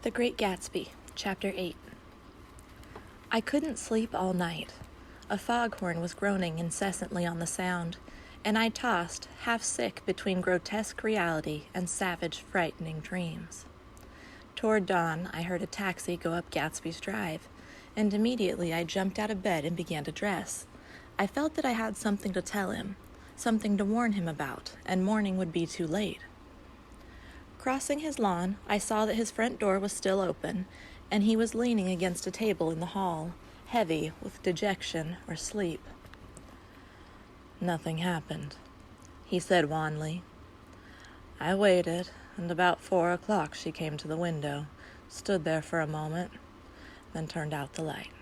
The Great Gatsby, Chapter 8. I couldn't sleep all night. A foghorn was groaning incessantly on the sound, and I tossed, half sick between grotesque reality and savage, frightening dreams. Toward dawn, I heard a taxi go up Gatsby's Drive, and immediately I jumped out of bed and began to dress. I felt that I had something to tell him, something to warn him about, and morning would be too late. Crossing his lawn, I saw that his front door was still open, and he was leaning against a table in the hall, heavy with dejection or sleep. Nothing happened, he said wanly. I waited, and about 4 o'clock she came to the window, stood there for a moment, then turned out the light.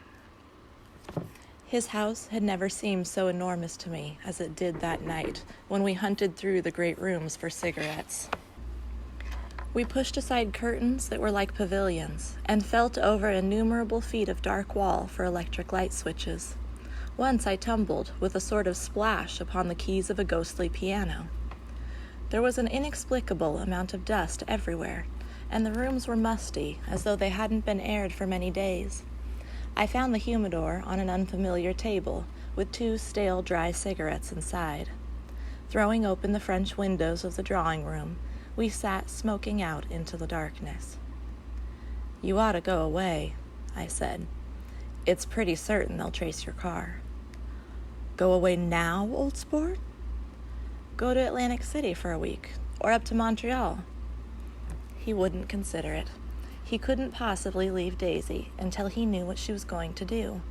His house had never seemed so enormous to me as it did that night when we hunted through the great rooms for cigarettes. We pushed aside curtains that were like pavilions and felt over innumerable feet of dark wall for electric light switches. Once I tumbled with a sort of splash upon the keys of a ghostly piano. There was an inexplicable amount of dust everywhere, and the rooms were musty as though they hadn't been aired for many days. I found the humidor on an unfamiliar table with 2 stale, dry cigarettes inside. Throwing open the French windows of the drawing room, we sat smoking out into the darkness. You ought to go away, I said. It's pretty certain they'll trace your car. Go away now, old sport? Go to Atlantic City for a week, or up to Montreal. He wouldn't consider it. He couldn't possibly leave Daisy until he knew what she was going to do.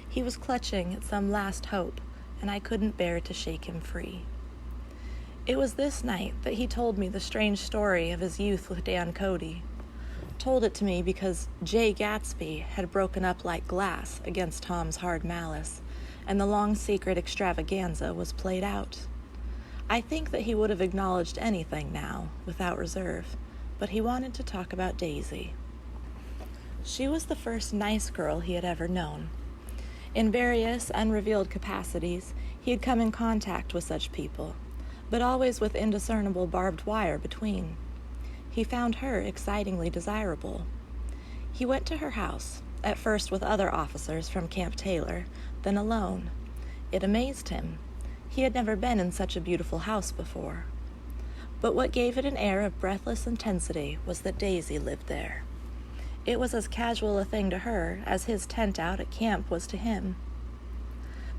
He was clutching at some last hope, and I couldn't bear to shake him free. It was this night that he told me the strange story of his youth with Dan Cody. Told it to me because J. Gatsby had broken up like glass against Tom's hard malice, and the long secret extravaganza was played out. I think that he would have acknowledged anything now, without reserve, but he wanted to talk about Daisy. She was the first nice girl he had ever known. In various unrevealed capacities, he had come in contact with such people, but always with indiscernible barbed wire between. He found her excitingly desirable. He went to her house, at first with other officers from Camp Taylor, then alone. It amazed him. He had never been in such a beautiful house before. But what gave it an air of breathless intensity was that Daisy lived there. It was as casual a thing to her as his tent out at camp was to him.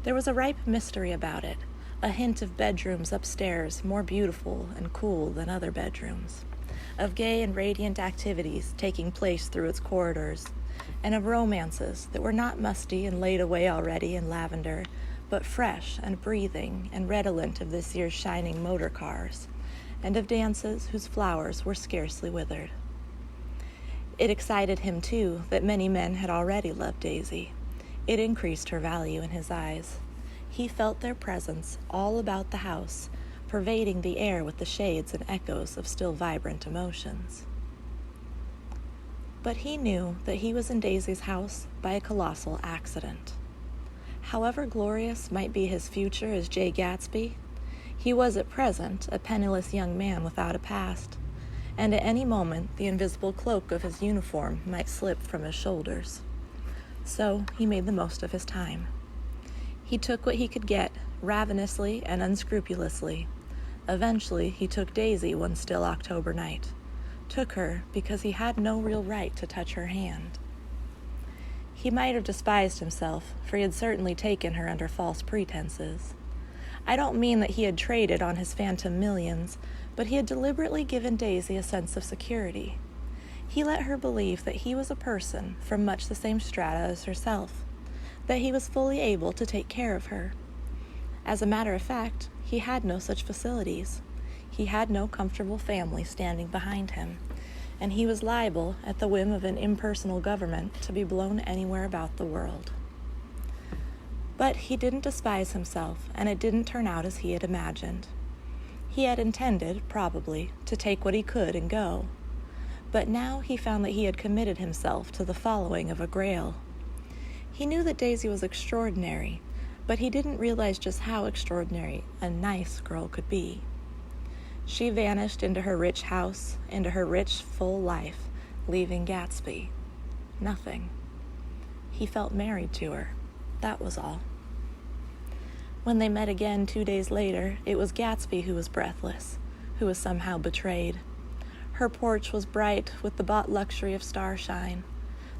There was a ripe mystery about it, a hint of bedrooms upstairs more beautiful and cool than other bedrooms, of gay and radiant activities taking place through its corridors, and of romances that were not musty and laid away already in lavender, but fresh and breathing and redolent of this year's shining motor cars, and of dances whose flowers were scarcely withered. It excited him, too, that many men had already loved Daisy. It increased her value in his eyes. He felt their presence all about the house, pervading the air with the shades and echoes of still vibrant emotions. But he knew that he was in Daisy's house by a colossal accident. However glorious might be his future as J. Gatsby, he was at present a penniless young man without a past, and at any moment the invisible cloak of his uniform might slip from his shoulders. So he made the most of his time. He took what he could get, ravenously and unscrupulously. Eventually, he took Daisy one still October night. Took her because he had no real right to touch her hand. He might have despised himself, for he had certainly taken her under false pretenses. I don't mean that he had traded on his phantom millions, but he had deliberately given Daisy a sense of security. He let her believe that he was a person from much the same strata as herself, that he was fully able to take care of her. As a matter of fact, he had no such facilities. He had no comfortable family standing behind him, and he was liable, at the whim of an impersonal government, to be blown anywhere about the world. But he didn't despise himself, and it didn't turn out as he had imagined. He had intended, probably, to take what he could and go. But now he found that he had committed himself to the following of a grail. He knew that Daisy was extraordinary, but he didn't realize just how extraordinary a nice girl could be. She vanished into her rich house, into her rich, full life, leaving Gatsby. Nothing. He felt married to her. That was all. When they met again 2 days later, it was Gatsby who was breathless, who was somehow betrayed. Her porch was bright with the bought luxury of starshine.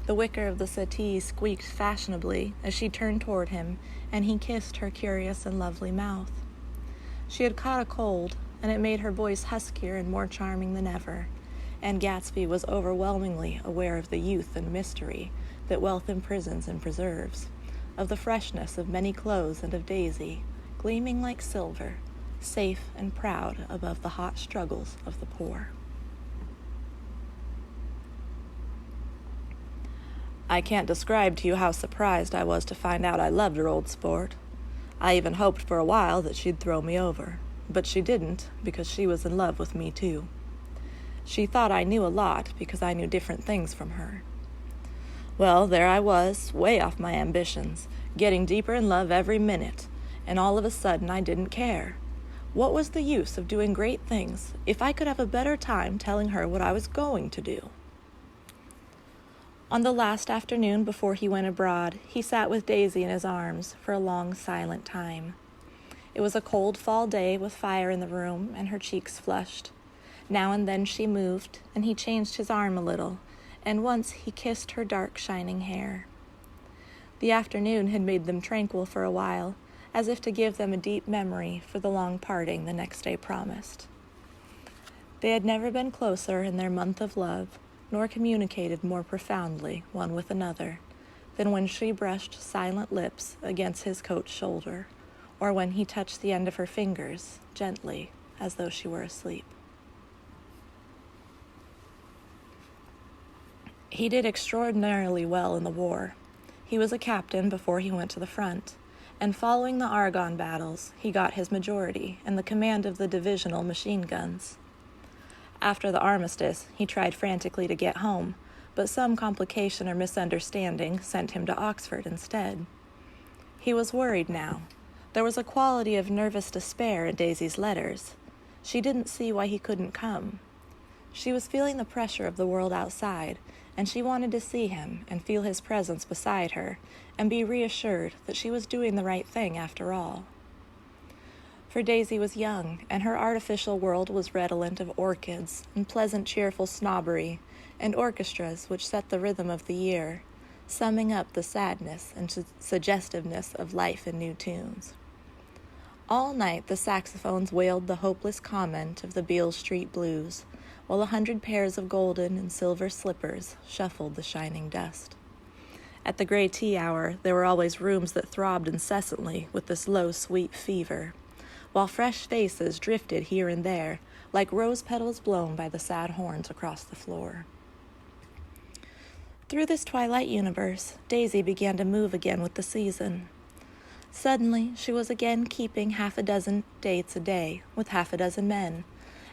The wicker of the settee squeaked fashionably as she turned toward him, and he kissed her curious and lovely mouth. She had caught a cold, and it made her voice huskier and more charming than ever, and Gatsby was overwhelmingly aware of the youth and mystery that wealth imprisons and preserves, of the freshness of many clothes and of Daisy, gleaming like silver, safe and proud above the hot struggles of the poor. I can't describe to you how surprised I was to find out I loved her, old sport. I even hoped for a while that she'd throw me over, but she didn't, because she was in love with me too. She thought I knew a lot because I knew different things from her. Well, there I was, way off my ambitions, getting deeper in love every minute, and all of a sudden I didn't care. What was the use of doing great things if I could have a better time telling her what I was going to do? On the last afternoon before he went abroad, he sat with Daisy in his arms for a long, silent time. It was a cold fall day with fire in the room, and her cheeks flushed. Now and then she moved, and he changed his arm a little, and once he kissed her dark, shining hair. The afternoon had made them tranquil for a while, as if to give them a deep memory for the long parting the next day promised. They had never been closer in their month of love, nor communicated more profoundly one with another than when she brushed silent lips against his coat shoulder, or when he touched the end of her fingers gently as though she were asleep. He did extraordinarily well in the war. He was a captain before he went to the front, and following the Argonne battles, he got his majority and the command of the divisional machine guns. After the armistice, he tried frantically to get home, but some complication or misunderstanding sent him to Oxford instead. He was worried now. There was a quality of nervous despair in Daisy's letters. She didn't see why he couldn't come. She was feeling the pressure of the world outside, and she wanted to see him and feel his presence beside her and be reassured that she was doing the right thing after all. For Daisy was young, and her artificial world was redolent of orchids and pleasant, cheerful snobbery and orchestras which set the rhythm of the year, summing up the sadness and suggestiveness of life in new tunes. All night the saxophones wailed the hopeless comment of the Beale Street blues, while 100 pairs of golden and silver slippers shuffled the shining dust. At the gray tea hour there were always rooms that throbbed incessantly with this low, sweet fever, while fresh faces drifted here and there like rose petals blown by the sad horns across the floor. Through this twilight universe, Daisy began to move again with the season. Suddenly, she was again keeping 6 dates a day with 6 men,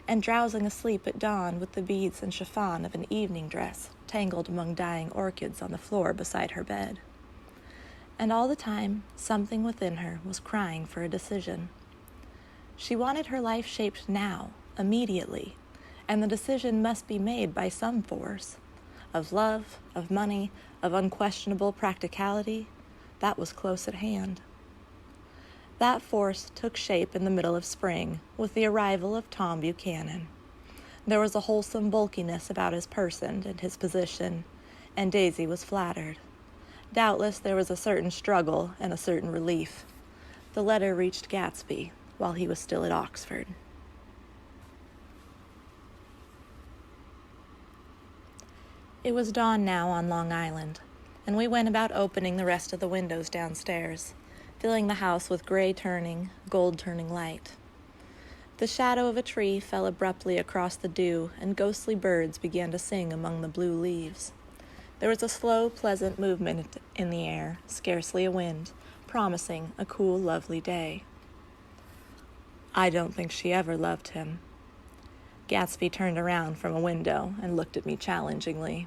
and drowsing asleep at dawn with the beads and chiffon of an evening dress tangled among dying orchids on the floor beside her bed. And all the time, something within her was crying for a decision. She wanted her life shaped now, immediately, and the decision must be made by some force. Of love, of money, of unquestionable practicality, that was close at hand. That force took shape in the middle of spring with the arrival of Tom Buchanan. There was a wholesome bulkiness about his person and his position, and Daisy was flattered. Doubtless there was a certain struggle and a certain relief. The letter reached Gatsby while he was still at Oxford. It was dawn now on Long Island, and we went about opening the rest of the windows downstairs, filling the house with gray-turning, gold-turning light. The shadow of a tree fell abruptly across the dew, and ghostly birds began to sing among the blue leaves. There was a slow, pleasant movement in the air, scarcely a wind, promising a cool, lovely day. I don't think she ever loved him. Gatsby turned around from a window and looked at me challengingly.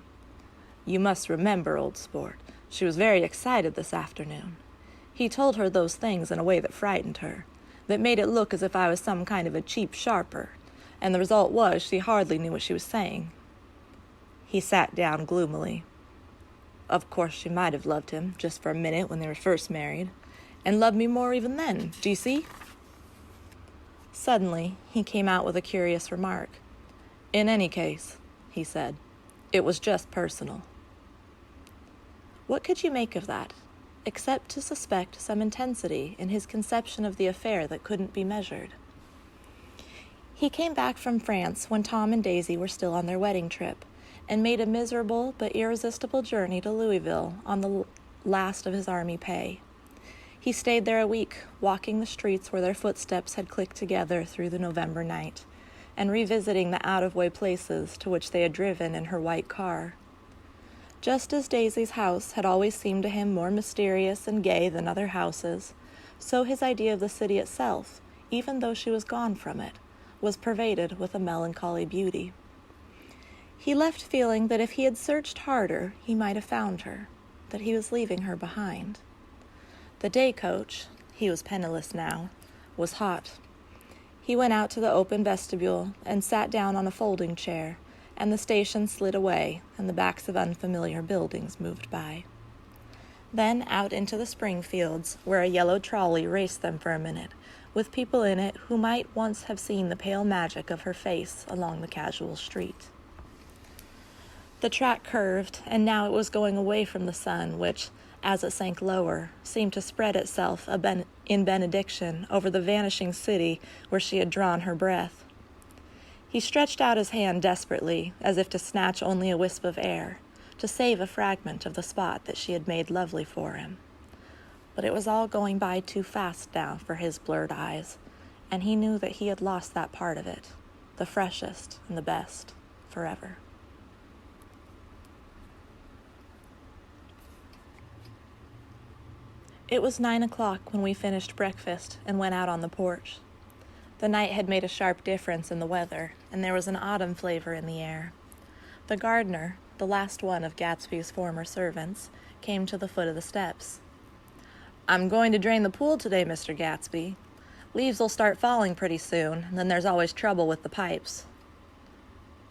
You must remember, old sport, she was very excited this afternoon. He told her those things in a way that frightened her, that made it look as if I was some kind of a cheap sharper, and the result was she hardly knew what she was saying. He sat down gloomily. Of course she might have loved him, just for a minute when they were first married, and loved me more even then, do you see? Suddenly, he came out with a curious remark. In any case, he said, it was just personal. What could you make of that, except to suspect some intensity in his conception of the affair that couldn't be measured? He came back from France when Tom and Daisy were still on their wedding trip, and made a miserable but irresistible journey to Louisville on the last of his army pay. He stayed there a week, walking the streets where their footsteps had clicked together through the November night, and revisiting the out-of-way places to which they had driven in her white car. Just as Daisy's house had always seemed to him more mysterious and gay than other houses, so his idea of the city itself, even though she was gone from it, was pervaded with a melancholy beauty. He left feeling that if he had searched harder, he might have found her, that he was leaving her behind. The day coach, he was penniless now, was hot. He went out to the open vestibule and sat down on a folding chair, and the station slid away, and the backs of unfamiliar buildings moved by. Then out into the spring fields, where a yellow trolley raced them for a minute, with people in it who might once have seen the pale magic of her face along the casual street. The track curved, and now it was going away from the sun, which, as it sank lower, seemed to spread itself in benediction over the vanishing city where she had drawn her breath. He stretched out his hand desperately, as if to snatch only a wisp of air, to save a fragment of the spot that she had made lovely for him. But it was all going by too fast now for his blurred eyes, and he knew that he had lost that part of it, the freshest and the best, forever. It was 9 o'clock when we finished breakfast and went out on the porch. The night had made a sharp difference in the weather, and there was an autumn flavor in the air. The gardener, the last one of Gatsby's former servants, came to the foot of the steps. I'm going to drain the pool today, Mr. Gatsby. Leaves will start falling pretty soon, and then there's always trouble with the pipes.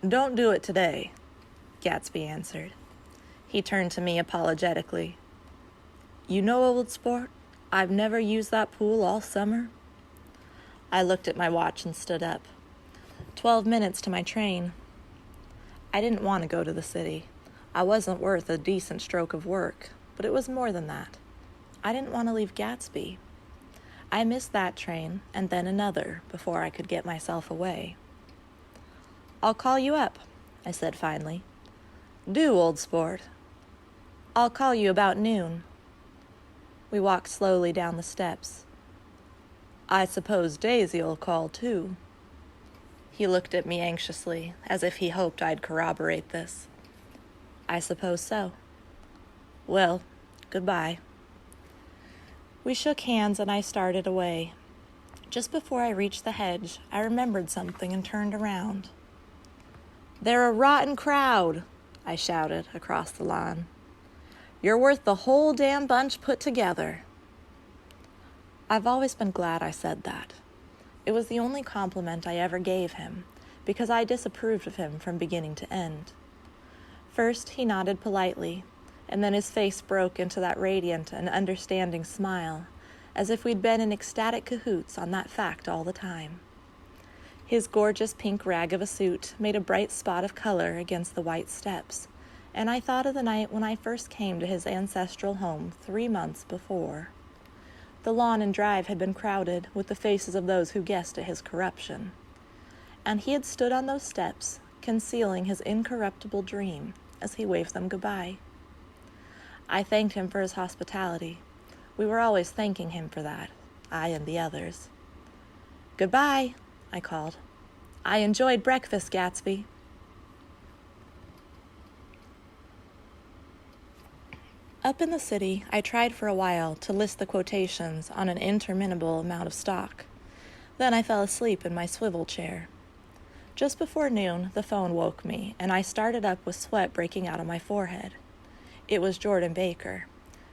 Don't do it today, Gatsby answered. He turned to me apologetically. You know, old sport, I've never used that pool all summer. I looked at my watch and stood up. 12 minutes to my train. I didn't want to go to the city. I wasn't worth a decent stroke of work, but it was more than that. I didn't want to leave Gatsby. I missed that train, and then another, before I could get myself away. I'll call you up, I said finally. Do, old sport. I'll call you about noon. We walked slowly down the steps. I suppose Daisy'll call, too. He looked at me anxiously, as if he hoped I'd corroborate this. I suppose so. Well, goodbye. We shook hands and I started away. Just before I reached the hedge, I remembered something and turned around. They're a rotten crowd, I shouted across the lawn. You're worth the whole damn bunch put together. I've always been glad I said that. It was the only compliment I ever gave him, because I disapproved of him from beginning to end. First, he nodded politely, and then his face broke into that radiant and understanding smile, as if we'd been in ecstatic cahoots on that fact all the time. His gorgeous pink rag of a suit made a bright spot of color against the white steps, and I thought of the night when I first came to his ancestral home 3 months before. The lawn and drive had been crowded with the faces of those who guessed at his corruption, and he had stood on those steps, concealing his incorruptible dream as he waved them goodbye. I thanked him for his hospitality. We were always thanking him for that, I and the others. Goodbye, I called. I enjoyed breakfast, Gatsby. Up in the city, I tried for a while to list the quotations on an interminable amount of stock. Then I fell asleep in my swivel chair. Just before noon, the phone woke me, and I started up with sweat breaking out on my forehead. It was Jordan Baker.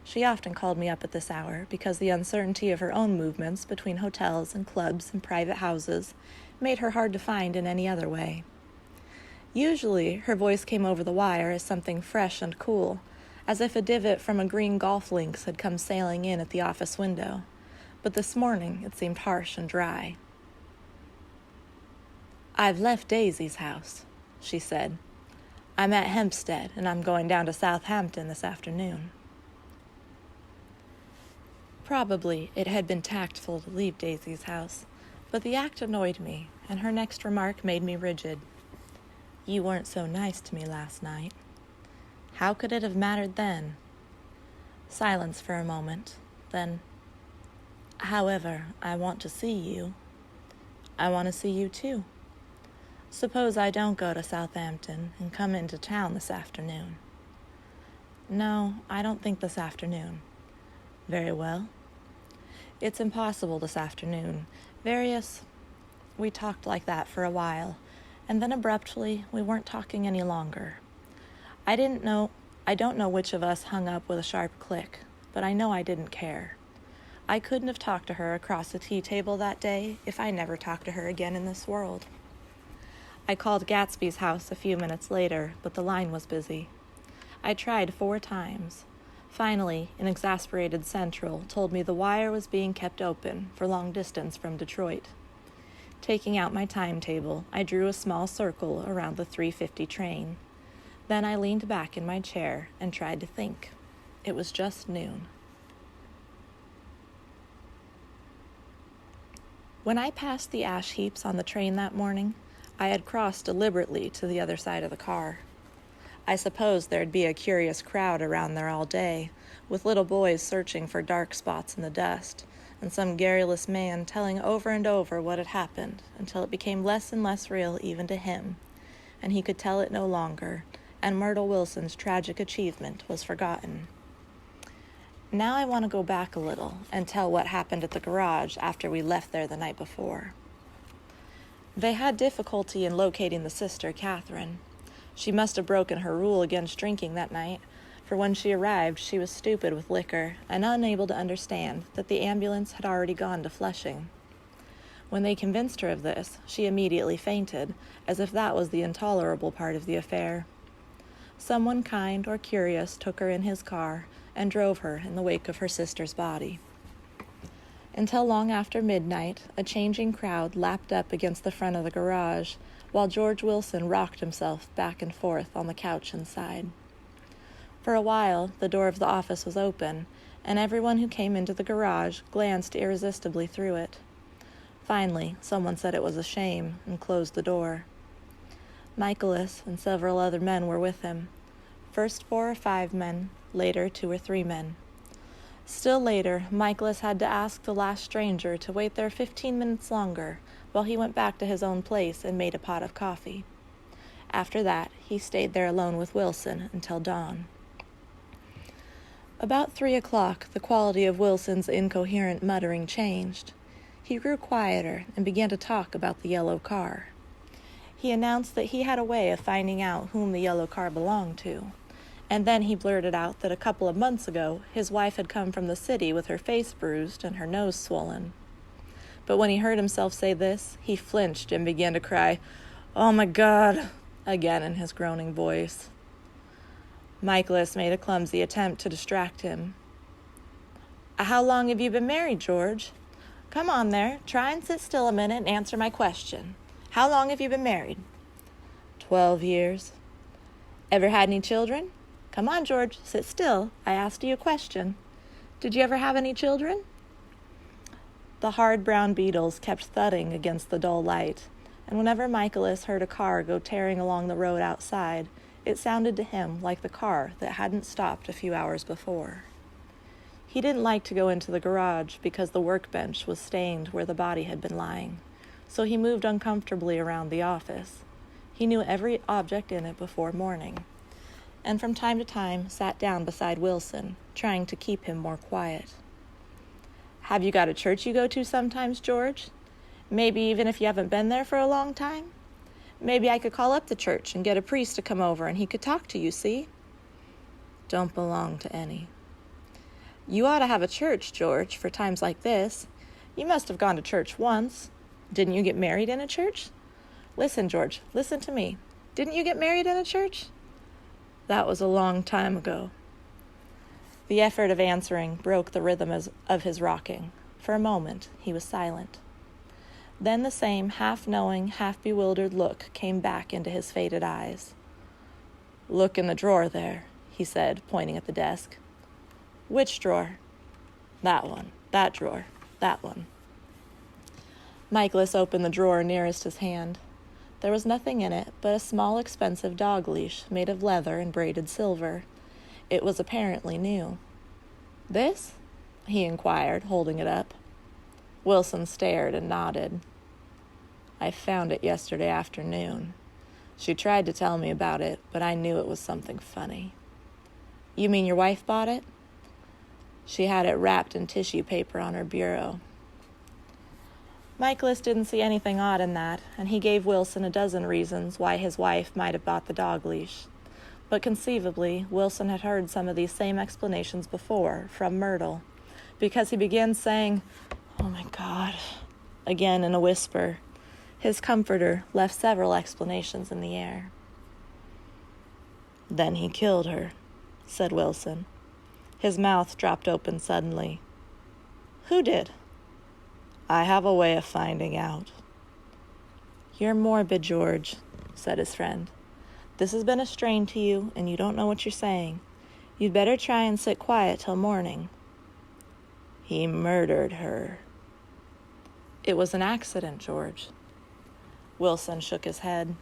She often called me up at this hour because the uncertainty of her own movements between hotels and clubs and private houses made her hard to find in any other way. Usually, her voice came over the wire as something fresh and cool, as if a divot from a green golf links had come sailing in at the office window. But this morning it seemed harsh and dry. "I've left Daisy's house," she said. "I'm at Hempstead, and I'm going down to Southampton this afternoon." Probably it had been tactful to leave Daisy's house, but the act annoyed me, and her next remark made me rigid. "You weren't so nice to me last night." How could it have mattered then? Silence for a moment, then, "However, I want to see you." "I want to see you too. Suppose I don't go to Southampton and come into town this afternoon." "No, I don't think this afternoon." "Very well." "It's impossible this afternoon. We talked like that for a while, and then abruptly we weren't talking any longer. I don't know which of us hung up with a sharp click, but I know I didn't care. I couldn't have talked to her across the tea table that day if I never talked to her again in this world. I called Gatsby's house a few minutes later, but the line was busy. I tried 4 times. Finally, an exasperated central told me the wire was being kept open for long distance from Detroit. Taking out my timetable, I drew a small circle around the 3:50 train. Then I leaned back in my chair and tried to think. It was just noon. When I passed the ash heaps on the train that morning, I had crossed deliberately to the other side of the car. I supposed there'd be a curious crowd around there all day, with little boys searching for dark spots in the dust, and some garrulous man telling over and over what had happened until it became less and less real even to him, and he could tell it no longer, and Myrtle Wilson's tragic achievement was forgotten. Now I want to go back a little and tell what happened at the garage after we left there the night before. They had difficulty in locating the sister, Catherine. She must have broken her rule against drinking that night, for when she arrived she was stupid with liquor and unable to understand that the ambulance had already gone to Flushing. When they convinced her of this, she immediately fainted, as if that was the intolerable part of the affair. Someone kind or curious took her in his car and drove her in the wake of her sister's body. Until long after midnight, a changing crowd lapped up against the front of the garage, while George Wilson rocked himself back and forth on the couch inside. For a while, the door of the office was open, and everyone who came into the garage glanced irresistibly through it. Finally, someone said it was a shame and closed the door. Michaelis and several other men were with him. First 4 or 5 men, later 2 or 3 men. Still later, Michaelis had to ask the last stranger to wait there 15 minutes longer while he went back to his own place and made a pot of coffee. After that, he stayed there alone with Wilson until dawn. About 3 o'clock, the quality of Wilson's incoherent muttering changed. He grew quieter and began to talk about the yellow car. He announced that he had a way of finding out whom the yellow car belonged to, and then he blurted out that a couple of months ago his wife had come from the city with her face bruised and her nose swollen. But when he heard himself say this, he flinched and began to cry, "Oh my God," again in his groaning voice. Michaelis made a clumsy attempt to distract him. "How long have you been married, George? Come on there, try and sit still a minute and answer my question. How long have you been married?" 12 years. Ever had any children? Come on, George, sit still. I asked you a question. Did you ever have any children? The hard brown beetles kept thudding against the dull light, and whenever Michaelis heard a car go tearing along the road outside, it sounded to him like the car that hadn't stopped a few hours before. He didn't like to go into the garage because the workbench was stained where the body had been lying, so he moved uncomfortably around the office. He knew every object in it before morning, and from time to time sat down beside Wilson, trying to keep him more quiet. "Have you got a church you go to sometimes, George? Maybe even if you haven't been there for a long time? Maybe I could call up the church and get a priest to come over and he could talk to you, see?" "Don't belong to any." "You ought to have a church, George, for times like this. You must have gone to church once. Didn't you get married in a church? Listen, George, listen to me. Didn't you get married in a church?" "That was a long time ago." The effort of answering broke the rhythm of his rocking. For a moment, he was silent. Then the same half-knowing, half-bewildered look came back into his faded eyes. "Look in the drawer there," he said, pointing at the desk. "Which drawer?" "That one. That drawer. That one." Michaelis opened the drawer nearest his hand. There was nothing in it but a small, expensive dog leash made of leather and braided silver. It was apparently new. "This?" he inquired, holding it up. Wilson stared and nodded. "I found it yesterday afternoon. She tried to tell me about it, but I knew it was something funny." "You mean your wife bought it?" "She had it wrapped in tissue paper on her bureau." Michaelis didn't see anything odd in that, and he gave Wilson a dozen reasons why his wife might have bought the dog leash. But conceivably, Wilson had heard some of these same explanations before, from Myrtle, because he began saying, "Oh my God," again in a whisper. His comforter left several explanations in the air. "Then he killed her," said Wilson. His mouth dropped open suddenly. "Who did?" "I have a way of finding out." "You're morbid, George," said his friend. "This has been a strain to you, and you don't know what you're saying. You'd better try and sit quiet till morning." "He murdered her." "It was an accident, George." Wilson shook his head.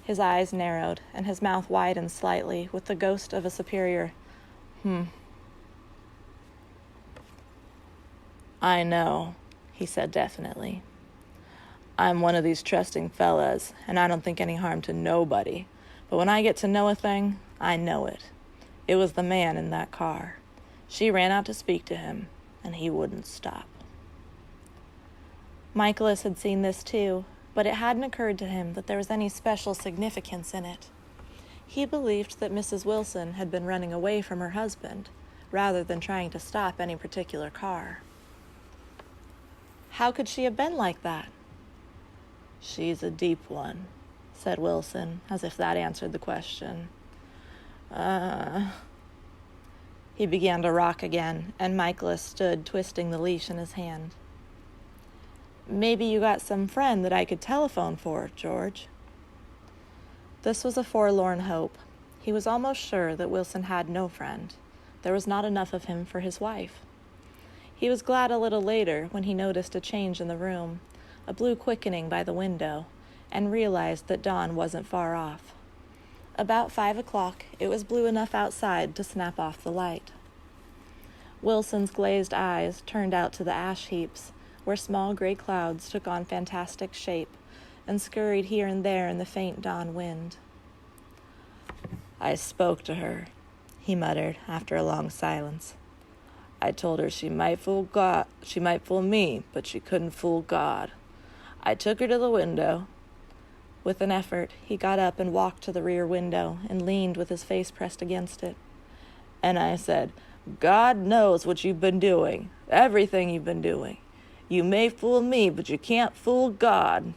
His eyes narrowed, and his mouth widened slightly with the ghost of a superior "I know," he said definitely. "I'm one of these trusting fellas, and I don't think any harm to nobody. But when I get to know a thing, I know it. It was the man in that car. She ran out to speak to him, and he wouldn't stop." Michaelis had seen this too, but it hadn't occurred to him that there was any special significance in it. He believed that Mrs. Wilson had been running away from her husband, rather than trying to stop any particular car. "How could she have been like that?" "She's a deep one," said Wilson, as if that answered the question. He began to rock again, and Michaelis stood twisting the leash in his hand. "Maybe you got some friend that I could telephone for, George." This was a forlorn hope. He was almost sure that Wilson had no friend. There was not enough of him for his wife. He was glad a little later when he noticed a change in the room, a blue quickening by the window, and realized that dawn wasn't far off. About 5 o'clock, it was blue enough outside to snap off the light. Wilson's glazed eyes turned out to the ash heaps, where small gray clouds took on fantastic shape and scurried here and there in the faint dawn wind. "I spoke to her," he muttered after a long silence. "I told her she might fool me, but she couldn't fool God. I took her to the window." With an effort, he got up and walked to the rear window and leaned with his face pressed against it. "And I said, God knows what you've been doing, everything you've been doing. You may fool me, but you can't fool God."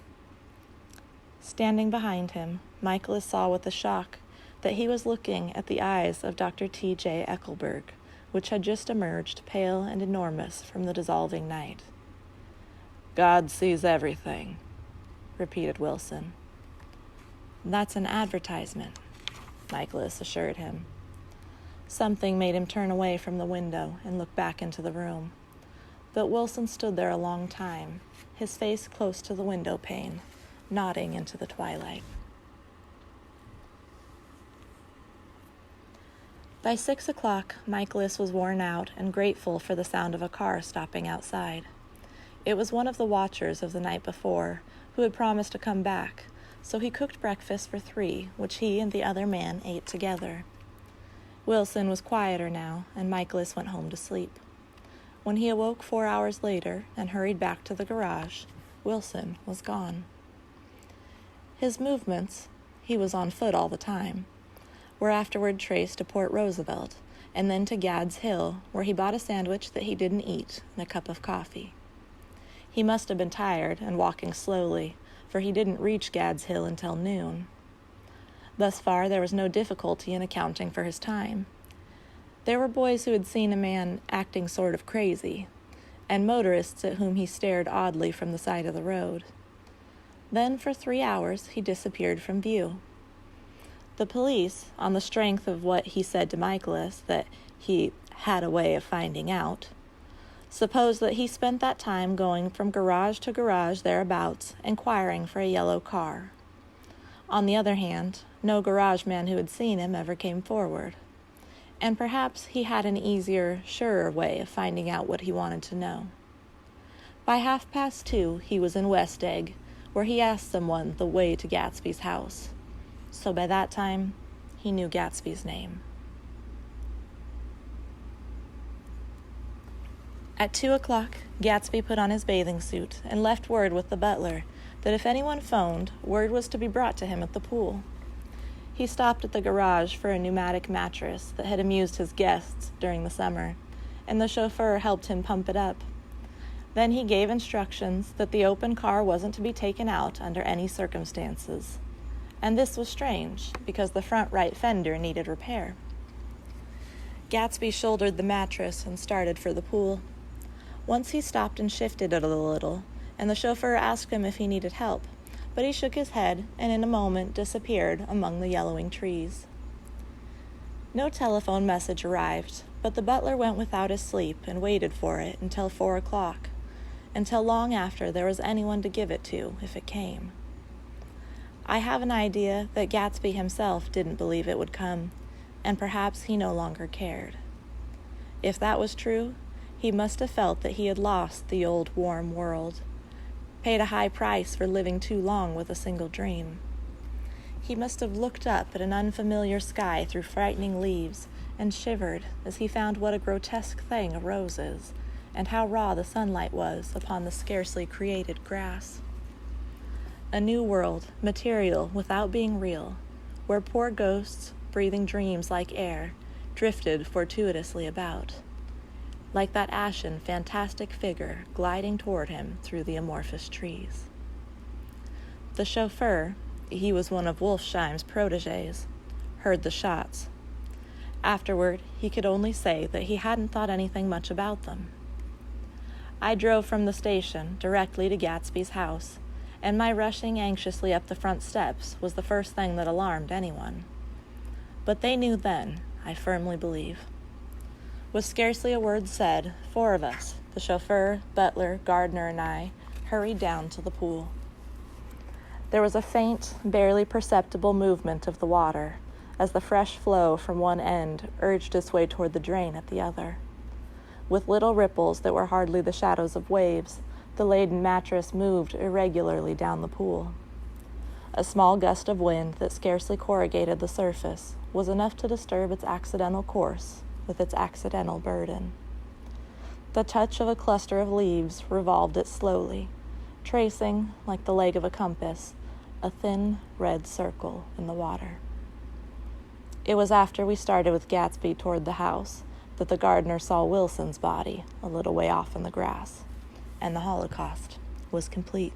Standing behind him, Michaelis saw with a shock that he was looking at the eyes of Dr. T.J. Eckelberg, which had just emerged pale and enormous from the dissolving night. "God sees everything," repeated Wilson. "That's an advertisement," Michaelis assured him. Something made him turn away from the window and look back into the room. But Wilson stood there a long time, his face close to the window pane, nodding into the twilight. By 6 o'clock, Michaelis was worn out and grateful for the sound of a car stopping outside. It was one of the watchers of the night before, who had promised to come back, so he cooked breakfast for 3, which he and the other man ate together. Wilson was quieter now, and Michaelis went home to sleep. When he awoke 4 hours later and hurried back to the garage, Wilson was gone. His movements, he was on foot all the time, were afterward traced to Port Roosevelt, and then to Gad's Hill, where he bought a sandwich that he didn't eat and a cup of coffee. He must have been tired and walking slowly, for he didn't reach Gad's Hill until noon. Thus far, there was no difficulty in accounting for his time. There were boys who had seen a man acting sort of crazy, and motorists at whom he stared oddly from the side of the road. Then, for 3 hours, he disappeared from view. The police, on the strength of what he said to Michaelis, that he had a way of finding out, supposed that he spent that time going from garage to garage thereabouts, inquiring for a yellow car. On the other hand, no garage man who had seen him ever came forward, and perhaps he had an easier, surer way of finding out what he wanted to know. By 2:30, he was in West Egg, where he asked someone the way to Gatsby's house. So by that time, he knew Gatsby's name. At 2:00, Gatsby put on his bathing suit and left word with the butler that if anyone phoned, word was to be brought to him at the pool. He stopped at the garage for a pneumatic mattress that had amused his guests during the summer, and the chauffeur helped him pump it up. Then he gave instructions that the open car wasn't to be taken out under any circumstances. And this was strange, because the front right fender needed repair. Gatsby shouldered the mattress and started for the pool. Once he stopped and shifted it a little, and the chauffeur asked him if he needed help, but he shook his head and in a moment disappeared among the yellowing trees. No telephone message arrived, but the butler went without his sleep and waited for it until 4:00, until long after there was anyone to give it to if it came. I have an idea that Gatsby himself didn't believe it would come, and perhaps he no longer cared. If that was true, he must have felt that he had lost the old warm world, paid a high price for living too long with a single dream. He must have looked up at an unfamiliar sky through frightening leaves and shivered as he found what a grotesque thing a rose is, and how raw the sunlight was upon the scarcely created grass. A new world, material without being real, where poor ghosts, breathing dreams like air, drifted fortuitously about, like that ashen, fantastic figure gliding toward him through the amorphous trees. The chauffeur, he was one of Wolfsheim's protégés, heard the shots. Afterward, he could only say that he hadn't thought anything much about them. I drove from the station directly to Gatsby's house, and my rushing anxiously up the front steps was the first thing that alarmed anyone. But they knew then, I firmly believe. With scarcely a word said, 4 of us, the chauffeur, butler, gardener, and I, hurried down to the pool. There was a faint, barely perceptible movement of the water, as the fresh flow from one end urged its way toward the drain at the other. With little ripples that were hardly the shadows of waves, the laden mattress moved irregularly down the pool. A small gust of wind that scarcely corrugated the surface was enough to disturb its accidental course with its accidental burden. The touch of a cluster of leaves revolved it slowly, tracing, like the leg of a compass, a thin red circle in the water. It was after we started with Gatsby toward the house that the gardener saw Wilson's body a little way off in the grass, and the Holocaust was complete.